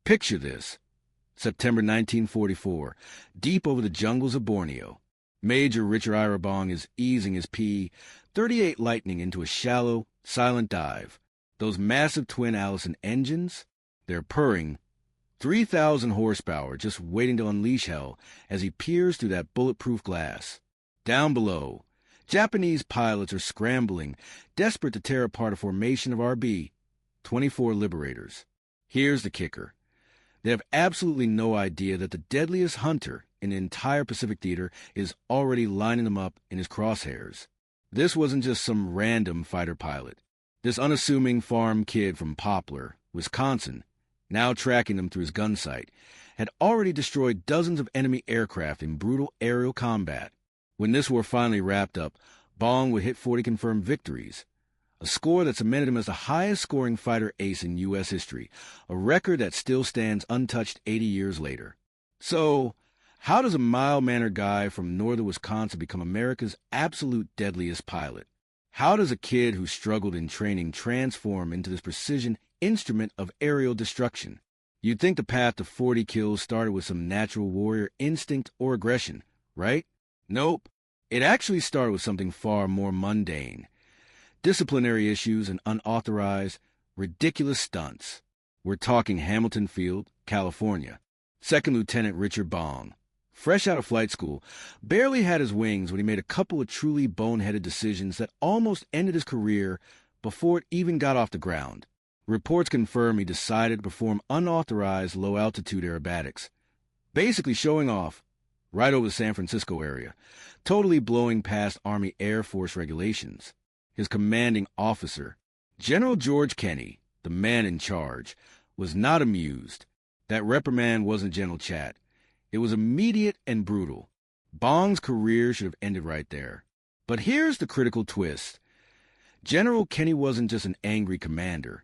Picture this. September 1944, deep over the jungles of Borneo. Major Richard Ira Bong is easing his P-38 Lightning into a shallow, silent dive. Those massive twin Allison engines, they're purring, 3,000 horsepower just waiting to unleash hell as he peers through that bulletproof glass. Down below, Japanese pilots are scrambling, desperate to tear apart a formation of our B-24 Liberators. Here's the kicker. They have absolutely no idea that the deadliest hunter in the entire Pacific Theater is already lining them up in his crosshairs. This wasn't just some random fighter pilot. This unassuming farm kid from Poplar, Wisconsin, now tracking them through his gun sight, had already destroyed dozens of enemy aircraft in brutal aerial combat. When this war finally wrapped up, Bong would hit 40 confirmed victories, a score that cemented him as the highest-scoring fighter ace in U.S. history, a record that still stands untouched 80 years later. So, how does a mild-mannered guy from northern Wisconsin become America's absolute deadliest pilot? How does a kid who struggled in training transform into this precision instrument of aerial destruction? You'd think the path to 40 kills started with some natural warrior instinct or aggression, right? Nope. It actually started with something far more mundane. Disciplinary issues and unauthorized, ridiculous stunts. We're talking Hamilton Field, California. Second Lieutenant Richard Bong, fresh out of flight school, barely had his wings when he made a couple of truly boneheaded decisions that almost ended his career before it even got off the ground. Reports confirm he decided to perform unauthorized low-altitude aerobatics, basically showing off right over the San Francisco area, totally blowing past Army Air Force regulations. His commanding officer, General George Kenney, the man in charge, was not amused. That reprimand wasn't gentle chat. It was immediate and brutal. Bong's career should have ended right there. But here's the critical twist. General Kenney wasn't just an angry commander.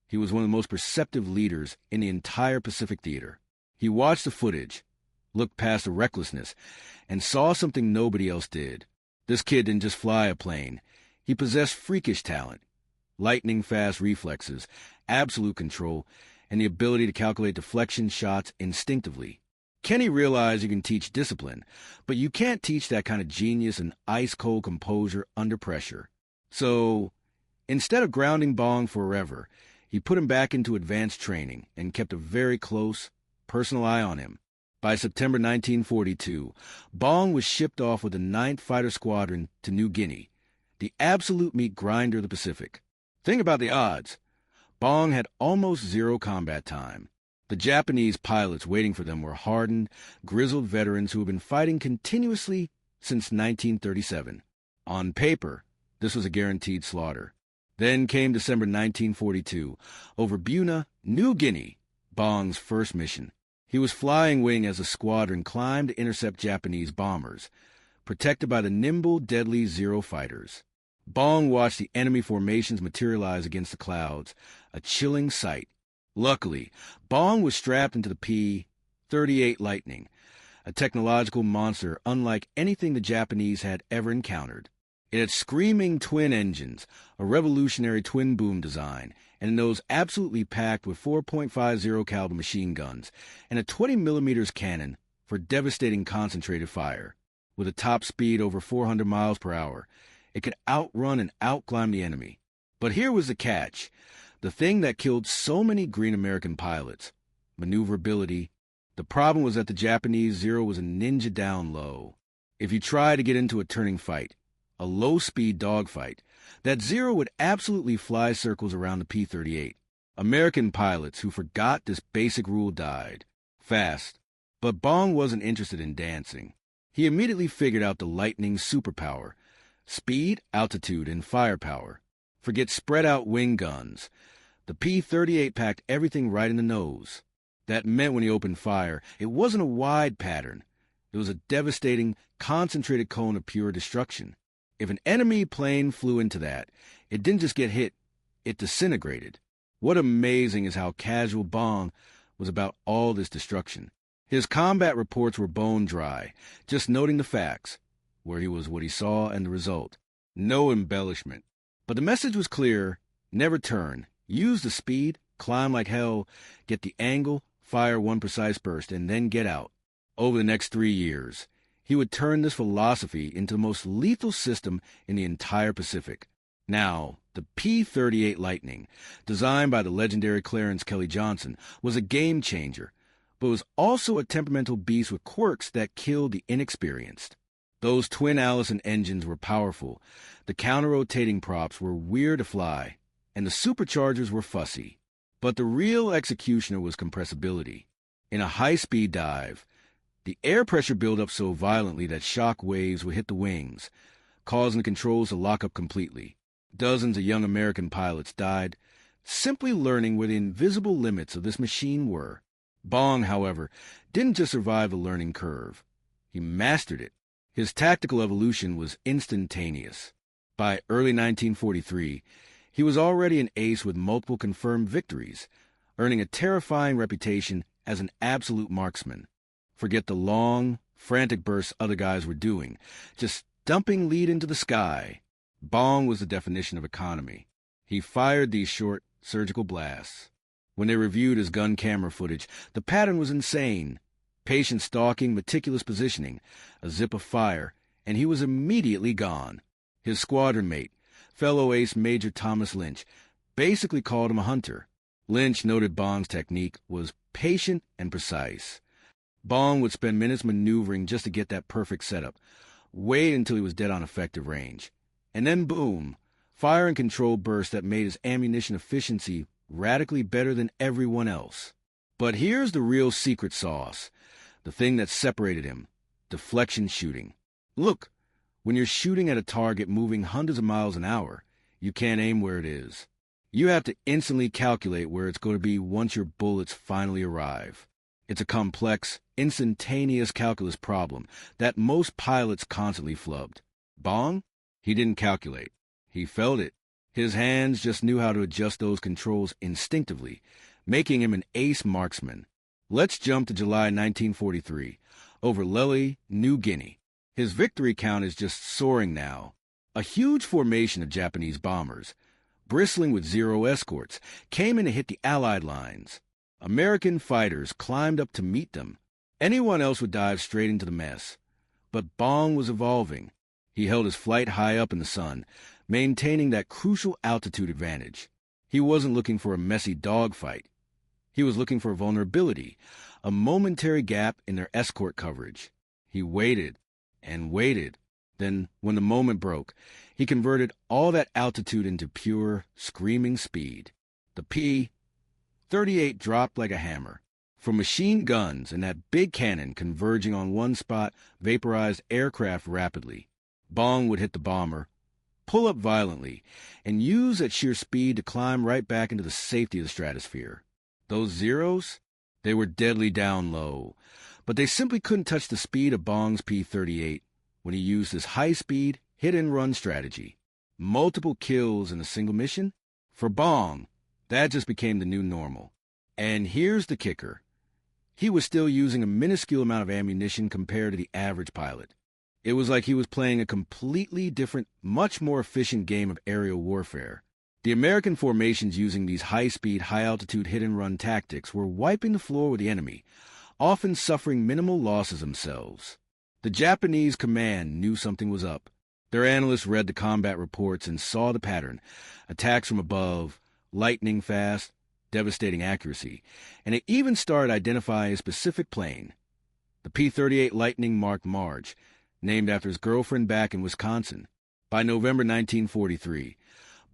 He was one of the most perceptive leaders in the entire Pacific Theater. He watched the footage, looked past the recklessness, and saw something nobody else did. This kid didn't just fly a plane. He possessed freakish talent, lightning-fast reflexes, absolute control, and the ability to calculate deflection shots instinctively. Kenney realized you can teach discipline, but you can't teach that kind of genius and ice-cold composure under pressure. So, instead of grounding Bong forever, he put him back into advanced training and kept a very close, personal eye on him. By September 1942, Bong was shipped off with the 9th Fighter Squadron to New Guinea, the absolute meat grinder of the Pacific. Think about the odds. Bong had almost zero combat time. The Japanese pilots waiting for them were hardened, grizzled veterans who had been fighting continuously since 1937. On paper, this was a guaranteed slaughter. Then came December 1942, over Buna, New Guinea, Bong's first mission. He was flying wing as the squadron climbed to intercept Japanese bombers, protected by the nimble, deadly Zero fighters. Bong watched the enemy formations materialize against the clouds, a chilling sight. Luckily, Bong was strapped into the P-38 Lightning, a technological monster unlike anything the Japanese had ever encountered. It had screaming twin engines, a revolutionary twin-boom design, and a nose absolutely packed with 4.50 caliber machine guns and a 20mm cannon for devastating concentrated fire. With a top speed over 400 miles per hour, it could outrun and outclimb the enemy. But here was the catch, the thing that killed so many green American pilots: maneuverability. The problem was that the Japanese Zero was a ninja down low. If you tried to get into a turning fight, a low-speed dogfight, that Zero would absolutely fly circles around the P-38. American pilots who forgot this basic rule died fast. But Bong wasn't interested in dancing. He immediately figured out the Lightning's superpower: speed, altitude, and firepower. Forget spread-out wing guns. The P-38 packed everything right in the nose. That meant when he opened fire, it wasn't a wide pattern. It was a devastating, concentrated cone of pure destruction. If an enemy plane flew into that, it didn't just get hit, it disintegrated. What amazing is how casual Bong was about all this destruction. His combat reports were bone dry, just noting the facts, where he was, what he saw, and the result. No embellishment. But the message was clear: never turn, use the speed, climb like hell, get the angle, fire one precise burst, and then get out. Over the next 3 years, he would turn this philosophy into the most lethal system in the entire Pacific. Now, the P-38 Lightning, designed by the legendary Clarence Kelly Johnson, was a game-changer, but was also a temperamental beast with quirks that killed the inexperienced. Those twin Allison engines were powerful, the counter-rotating props were weird to fly, and the superchargers were fussy. But the real executioner was compressibility. In a high-speed dive, the air pressure built up so violently that shock waves would hit the wings, causing the controls to lock up completely. Dozens of young American pilots died, simply learning where the invisible limits of this machine were. Bong, however, didn't just survive the learning curve. He mastered it. His tactical evolution was instantaneous. By early 1943, he was already an ace with multiple confirmed victories, earning a terrifying reputation as an absolute marksman. Forget the long, frantic bursts other guys were doing, just dumping lead into the sky. Bong was the definition of economy. He fired these short, surgical blasts. When they reviewed his gun camera footage, the pattern was insane. Patient stalking, meticulous positioning, a zip of fire, and he was immediately gone. His squadron mate, fellow ace Major Thomas Lynch, basically called him a hunter. Lynch noted Bong's technique was patient and precise. Bong would spend minutes maneuvering just to get that perfect setup, wait until he was dead on effective range. And then boom, fire and control bursts that made his ammunition efficiency radically better than everyone else. But here's the real secret sauce. The thing that separated him, deflection shooting. Look, when you're shooting at a target moving hundreds of miles an hour, you can't aim where it is. You have to instantly calculate where it's going to be once your bullets finally arrive. It's a complex, instantaneous calculus problem that most pilots constantly flubbed. Bong? He didn't calculate. He felt it. His hands just knew how to adjust those controls instinctively, making him an ace marksman. Let's jump to July 1943, over Lely, New Guinea. His victory count is just soaring now. A huge formation of Japanese bombers, bristling with Zero escorts, came in to hit the Allied lines. American fighters climbed up to meet them. Anyone else would dive straight into the mess. But Bong was evolving. He held his flight high up in the sun, maintaining that crucial altitude advantage. He wasn't looking for a messy dogfight. He was looking for vulnerability, a momentary gap in their escort coverage. He waited and waited. Then, when the moment broke, he converted all that altitude into pure, screaming speed. The P-38 dropped like a hammer. From machine guns and that big cannon converging on one spot vaporized aircraft rapidly. Bong would hit the bomber, pull up violently, and use that sheer speed to climb right back into the safety of the stratosphere. Those Zeros? They were deadly down low, but they simply couldn't touch the speed of Bong's P-38 when he used his high-speed, hit-and-run strategy. Multiple kills in a single mission? For Bong, that just became the new normal. And here's the kicker. He was still using a minuscule amount of ammunition compared to the average pilot. It was like he was playing a completely different, much more efficient game of aerial warfare. The American formations using these high-speed, high-altitude hit-and-run tactics were wiping the floor with the enemy, often suffering minimal losses themselves. The Japanese command knew something was up. Their analysts read the combat reports and saw the pattern. Attacks from above, lightning fast, devastating accuracy, and it even started identifying a specific plane. The P-38 Lightning marked Marge, named after his girlfriend back in Wisconsin. By November 1943,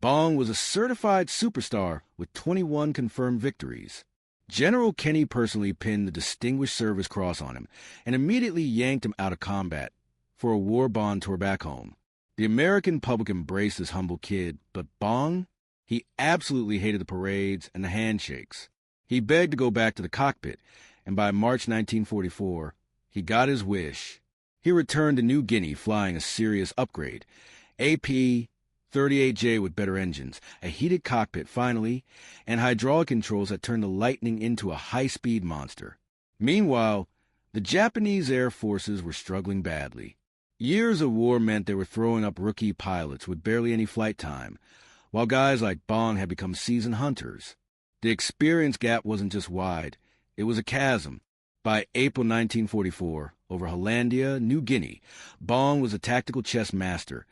Bong was a certified superstar with 21 confirmed victories. General Kenny personally pinned the Distinguished Service Cross on him and immediately yanked him out of combat for a war bond tour back home. The American public embraced this humble kid, but Bong? He absolutely hated the parades and the handshakes. He begged to go back to the cockpit, and by March 1944, he got his wish. He returned to New Guinea flying a serious upgrade, AP-38J with better engines, a heated cockpit finally, and hydraulic controls that turned the Lightning into a high-speed monster. Meanwhile, the Japanese Air Forces were struggling badly. Years of war meant they were throwing up rookie pilots with barely any flight time, while guys like Bong had become seasoned hunters. The experience gap wasn't just wide, It was a chasm. By April 1944, over Hollandia, New Guinea, Bong was a tactical chess master,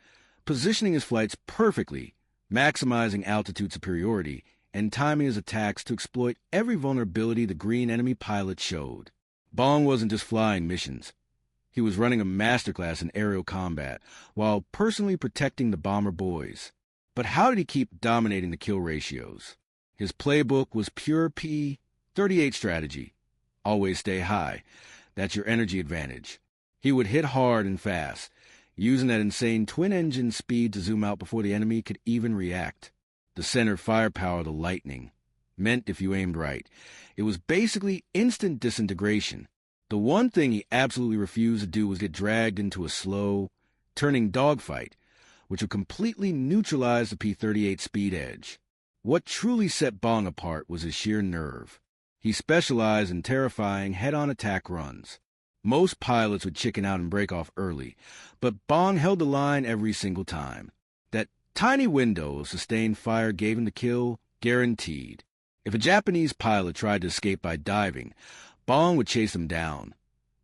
positioning his flights perfectly, maximizing altitude superiority, and timing his attacks to exploit every vulnerability the green enemy pilot showed. Bong wasn't just flying missions. He was running a masterclass in aerial combat, while personally protecting the bomber boys. But how did he keep dominating the kill ratios? His playbook was pure P-38 strategy. Always stay high. That's your energy advantage. He would hit hard and fast, using that insane twin-engine speed to zoom out before the enemy could even react. The center firepower of the Lightning meant if you aimed right, it was basically instant disintegration. The one thing he absolutely refused to do was get dragged into a slow, turning dogfight, which would completely neutralize the P-38 speed edge. What truly set Bong apart was his sheer nerve. He specialized in terrifying head-on attack runs. Most pilots would chicken out and break off early, but Bong held the line every single time. That tiny window of sustained fire gave him the kill, guaranteed. If a Japanese pilot tried to escape by diving, Bong would chase them down.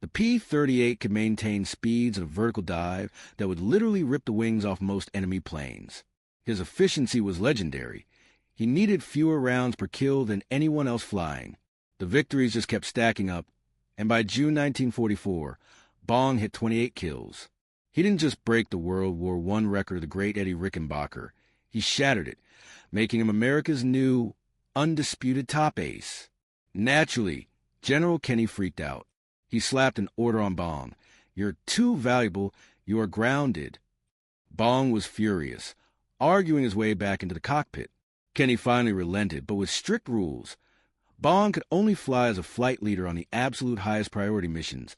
The P-38 could maintain speeds at a vertical dive that would literally rip the wings off most enemy planes. His efficiency was legendary. He needed fewer rounds per kill than anyone else flying. The victories just kept stacking up, and by June 1944, Bong hit 28 kills. He didn't just break the World War I record of the great Eddie Rickenbacker. He shattered it, making him America's new, undisputed top ace. Naturally, General Kenny freaked out. He slapped an order on Bong. "You're too valuable. You are grounded." Bong was furious, arguing his way back into the cockpit. Kenny finally relented, but with strict rules. Bong could only fly as a flight leader on the absolute highest priority missions,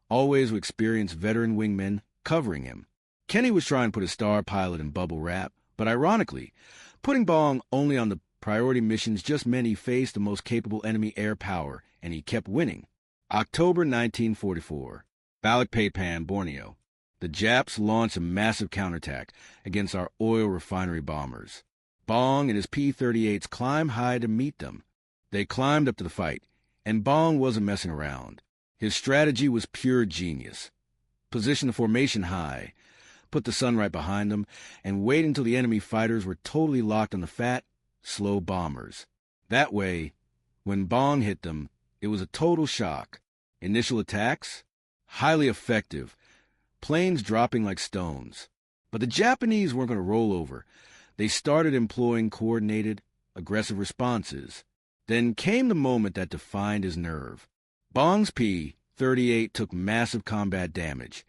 always with experienced veteran wingmen covering him. Kenny was trying to put a star pilot in bubble wrap, but ironically, putting Bong only on the priority missions just meant he faced the most capable enemy air power, and he kept winning. October 1944, Balikpapan, Borneo. The Japs launched a massive counterattack against our oil refinery bombers. Bong and his P-38s climbed high to meet them. They climbed up to the fight, and Bong wasn't messing around. His strategy was pure genius. Position the formation high, put the sun right behind them, and wait until the enemy fighters were totally locked on the fat, slow bombers. That way, when Bong hit them, it was a total shock. Initial attacks? Highly effective. Planes dropping like stones. But the Japanese weren't going to roll over. They started employing coordinated, aggressive responses. Then came the moment that defined his nerve. Bong's P-38 took massive combat damage,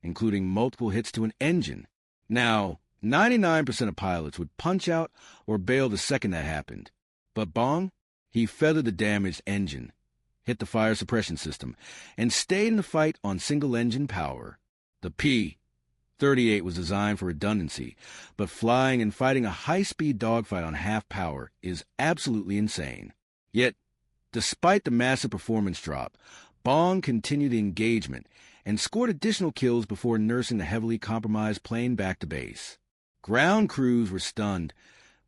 including multiple hits to an engine. Now, 99% of pilots would punch out or bail the second that happened. But Bong, he feathered the damaged engine, hit the fire suppression system, and stayed in the fight on single-engine power. The P-38 was designed for redundancy, but flying and fighting a high-speed dogfight on half power is absolutely insane. Yet, despite the massive performance drop, Bong continued the engagement and scored additional kills before nursing the heavily compromised plane back to base. Ground crews were stunned.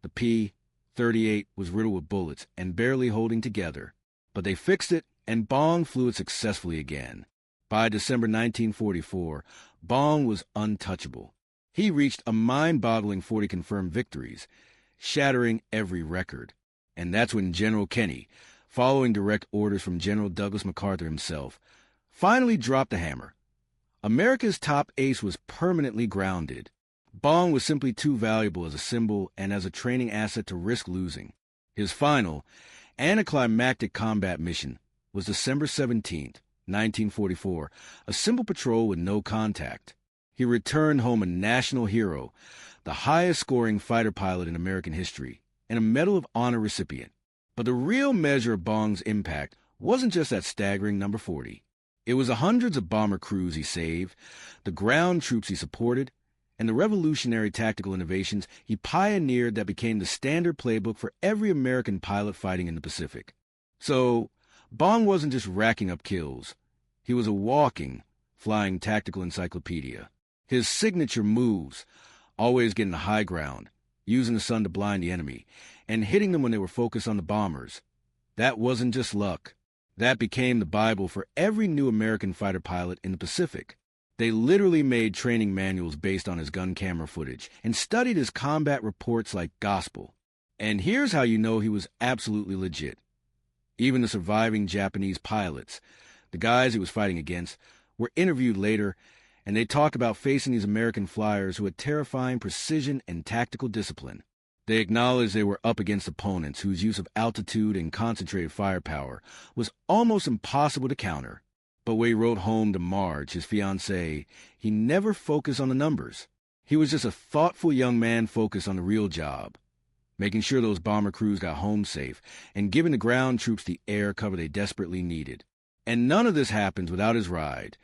The P-38 was riddled with bullets and barely holding together. But they fixed it, and Bong flew it successfully again. By December 1944, Bong was untouchable. He reached a mind-boggling 40 confirmed victories, shattering every record. And that's when General Kenny, following direct orders from General Douglas MacArthur himself, finally dropped the hammer. America's top ace was permanently grounded. Bong was simply too valuable as a symbol and as a training asset to risk losing. His final, anticlimactic combat mission was December 17th, 1944, a simple patrol with no contact. He returned home a national hero, the highest-scoring fighter pilot in American history, and a Medal of Honor recipient. But the real measure of Bong's impact wasn't just that staggering number 40. It was the hundreds of bomber crews he saved, the ground troops he supported, and the revolutionary tactical innovations he pioneered that became the standard playbook for every American pilot fighting in the Pacific. So, Bong wasn't just racking up kills. He was a walking, flying tactical encyclopedia. His signature moves, always getting the high ground, using the sun to blind the enemy, and hitting them when they were focused on the bombers. That wasn't just luck. That became the Bible for every new American fighter pilot in the Pacific. They literally made training manuals based on his gun camera footage and studied his combat reports like gospel. And here's how you know he was absolutely legit. Even the surviving Japanese pilots, the guys he was fighting against, were interviewed later, and they talked about facing these American flyers who had terrifying precision and tactical discipline. They acknowledged they were up against opponents whose use of altitude and concentrated firepower was almost impossible to counter. But when he wrote home to Marge, his fiancée, he never focused on the numbers. He was just a thoughtful young man focused on the real job, making sure those bomber crews got home safe and giving the ground troops the air cover they desperately needed. And none of this happens without his ride,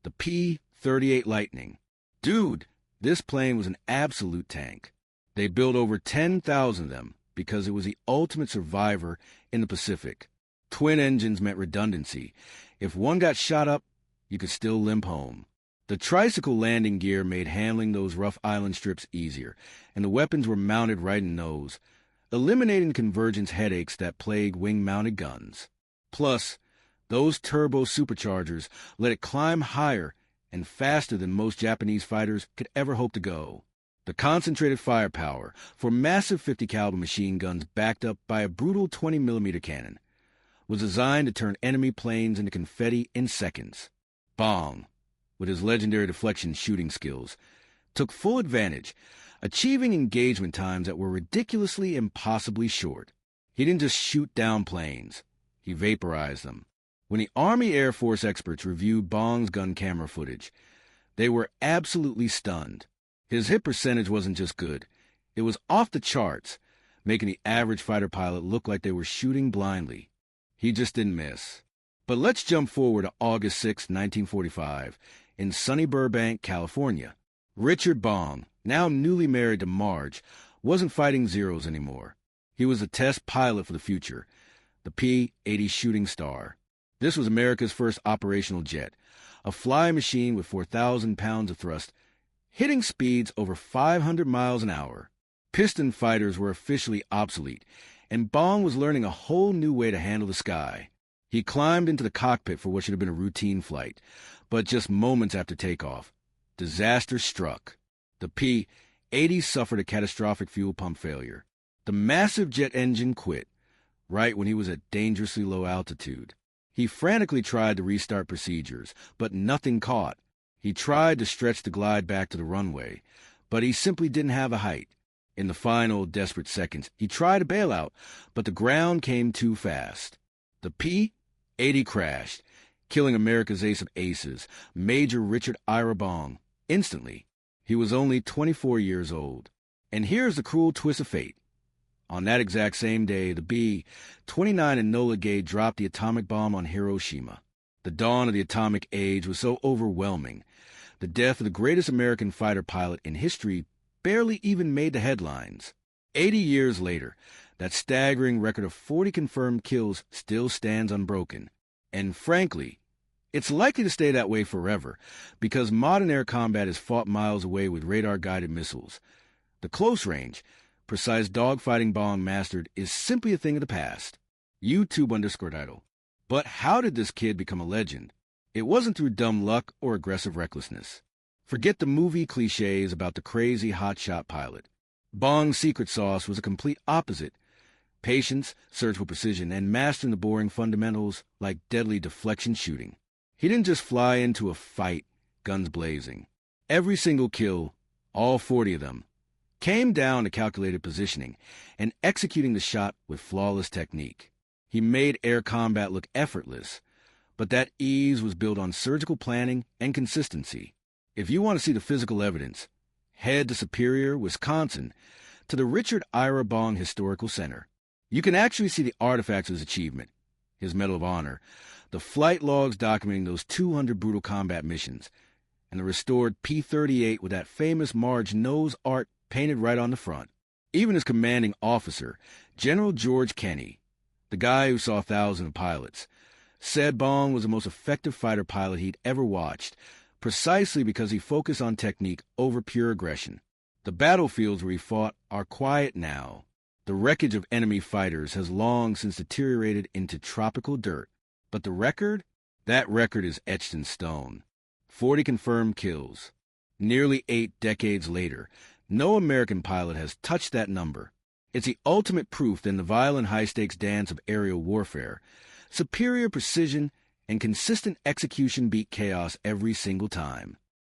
the P-38 Lightning. Dude, this plane was an absolute tank. They built over 10,000 of them because it was the ultimate survivor in the Pacific. Twin engines meant redundancy. If one got shot up, you could still limp home. The tricycle landing gear made handling those rough island strips easier, and the weapons were mounted right in nose, eliminating convergence headaches that plagued wing-mounted guns. Plus, those turbo superchargers let it climb higher and faster than most Japanese fighters could ever hope to go. The concentrated firepower for massive 50 caliber machine guns backed up by a brutal 20mm cannon was designed to turn enemy planes into confetti in seconds. Bong, with his legendary deflection shooting skills, took full advantage, achieving engagement times that were ridiculously impossibly short. He didn't just shoot down planes, he vaporized them. When the Army Air Force experts reviewed Bong's gun camera footage, they were absolutely stunned. His hit percentage wasn't just good, it was off the charts, making the average fighter pilot look like they were shooting blindly. He just didn't miss. But let's jump forward to August 6, 1945, in sunny Burbank, California. Richard Bong, now newly married to Marge, wasn't fighting Zeros anymore. He was a test pilot for the future, the P-80 Shooting Star. This was America's first operational jet, a flying machine with 4,000 pounds of thrust, hitting speeds over 500 miles an hour. Piston fighters were officially obsolete, and Bong was learning a whole new way to handle the sky. He climbed into the cockpit for what should have been a routine flight, but just moments after takeoff, disaster struck. The P-80 suffered a catastrophic fuel pump failure. The massive jet engine quit, right when he was at dangerously low altitude. He frantically tried to restart procedures, but nothing caught. He tried to stretch the glide back to the runway, but he simply didn't have a height. In the final, desperate seconds, he tried to bail out, but the ground came too fast. The P-80 crashed, killing America's ace of aces, Major Richard Ira Bong, instantly. He was only 24 years old. And here's the cruel twist of fate. On that exact same day, the B-29 Enola Gay dropped the atomic bomb on Hiroshima. The dawn of the atomic age was so overwhelming. The death of the greatest American fighter pilot in history barely even made the headlines. 80 years later, that staggering record of 40 confirmed kills still stands unbroken. And frankly, it's likely to stay that way forever, because modern air combat is fought miles away with radar-guided missiles. The close-range, precise dogfighting Bong mastered is simply a thing of the past. YouTube_idol. But how did this kid become a legend? It wasn't through dumb luck or aggressive recklessness. Forget the movie cliches about the crazy hotshot pilot. Bong's secret sauce was a complete opposite. Patience, surgical precision, and mastering the boring fundamentals like deadly deflection shooting. He didn't just fly into a fight, guns blazing. Every single kill, all 40 of them, came down to calculated positioning and executing the shot with flawless technique. He made air combat look effortless, but that ease was built on surgical planning and consistency. If you want to see the physical evidence, head to Superior, Wisconsin, to the Richard Ira Bong Historical Center. You can actually see the artifacts of his achievement, his Medal of Honor, the flight logs documenting those 200 brutal combat missions, and the restored P-38 with that famous Marge nose art painted right on the front. Even his commanding officer, General George Kenney, the guy who saw thousands of pilots, said Bong was the most effective fighter pilot he'd ever watched, precisely because he focused on technique over pure aggression. The battlefields where he fought are quiet now. The wreckage of enemy fighters has long since deteriorated into tropical dirt. But the record? That record is etched in stone. 40 confirmed kills. Nearly 8 decades later, no American pilot has touched that number. It's the ultimate proof that in the violent high-stakes dance of aerial warfare, superior precision and consistent execution beat chaos every single time.